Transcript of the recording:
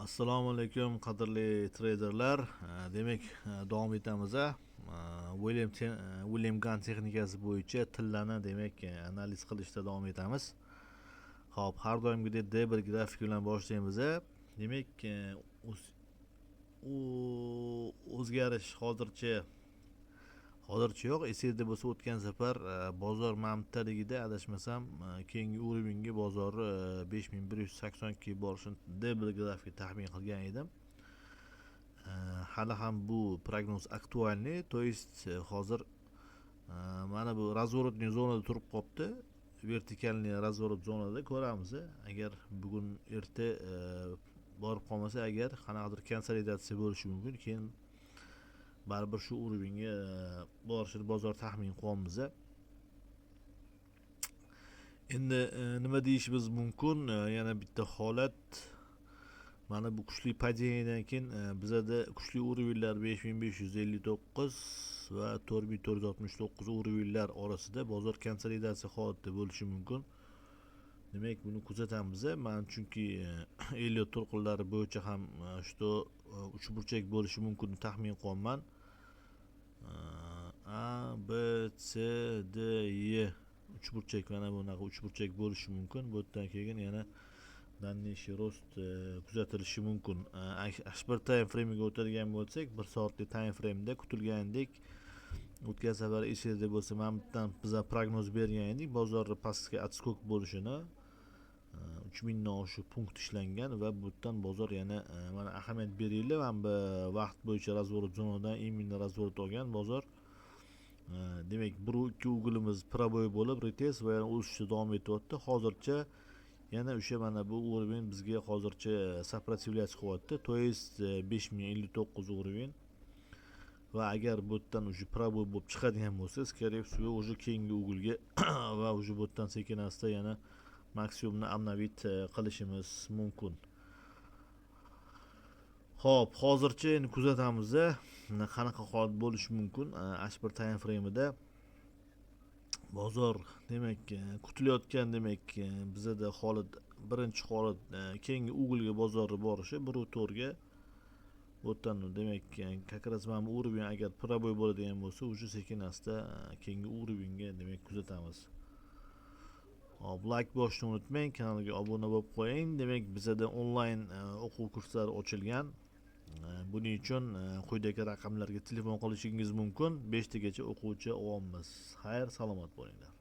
Assalomu alaykum qadrli treyderlar. Demak, davom etamiz. William Gunn texnikasi bo'yicha tillarni demak analiz qilishda davom etamiz. Xo'p, har doimgidek D1 grafik bilan boshlaymiz. Demak, o'zgarish hozircha yo'q. Esingizda bo'lsa, o'tgan safar bozor mamtaligida adashmasam keyingi uровеньga bozor 5182 borishini D1 grafik taxmin qilgan edim. Hali ham bu prognoz aktualniy, то есть hozir mana bu разворотный zonada turib qolibdi. Vertikalniy разворот zonada ko'ramiz. Agar bugun erta borib qolmasa, agar qanaqadir konsolidatsiya bo'lishi mumkin, keyin baribir shu uровеньga borishini bozor taxmin qilyapmiz. Endi nima deyishimiz mumkin? Yana bitta holat, mana bu kuchli padeniyadan keyin bizada kuchli uровеньlar 5559 va 4469 uровеньlar orasida bozor konsolidatsiya holatida bo'lishi mumkin. Demak, buni kuzatamiz. Men chunki Elliot to'lqinlari bo'yicha ham shu uchburchak bo'lishi mumkin taxmin qilyapman. A, B, C, D, E uchburchak, mana bunaqa uchburchak bo'lishi mumkin. Bu yerdan keyin yana dальнейший rost kuzatilishi mumkin. H1 time frame'ga o'tadigan bo'lsak, 1 soatlik time frame'da kutilganidek o'tgan safar esingizda bo'lsa, men bundan biza prognoz bergan edik, bozorni pastga отскок bo'lishini 3000 dan oshiq punkt ishlangan va bu yerdan bozor yana mana ahamiyat beringlar, mana bu vaqt bo'yicha разворот zonadan именно разворот olgan bozor. Demak, 1-2 ugilimiz proboy bo'lib retest va yana o'sishda davom etyapti. Hozircha yana o'sha mana bu уровень bizga hozircha сопротивляться qilyapti. То есть 5059 уровень. Va agar bu yerdan уже proboy bo'lib chiqadigan bo'lsa, скорее всего уже keyingi ugilga va уже bu yerdan sekin-asta yana maksimumni обновить qilishimiz mumkin. Xo'p, hozircha endi kuzatamiz. Qanaqa holat bo'lishi mumkin? H1 time frame'ida bozor demak kutilayotgan, demak bizada holat, birinchi holat keyingi ugilga bozorni borishi 1.4 ga. Bu yerdan demak как раз mana bu уровень agar proboy bo'ladigan bo'lsa, уже sekin-asta keyingi uровеньga demak kuzatamiz. Hop, like bosishni unutmang, kanalga obuna bo'lib qo'ying. Demak, bizada onlayn o'quv kurslari ochilgan. Buning uchun quyidagi raqamlarga telefon qilishingiz mumkin. 5 tagacha o'quvchi olyapmiz. Xayr, salomat bo'linglar.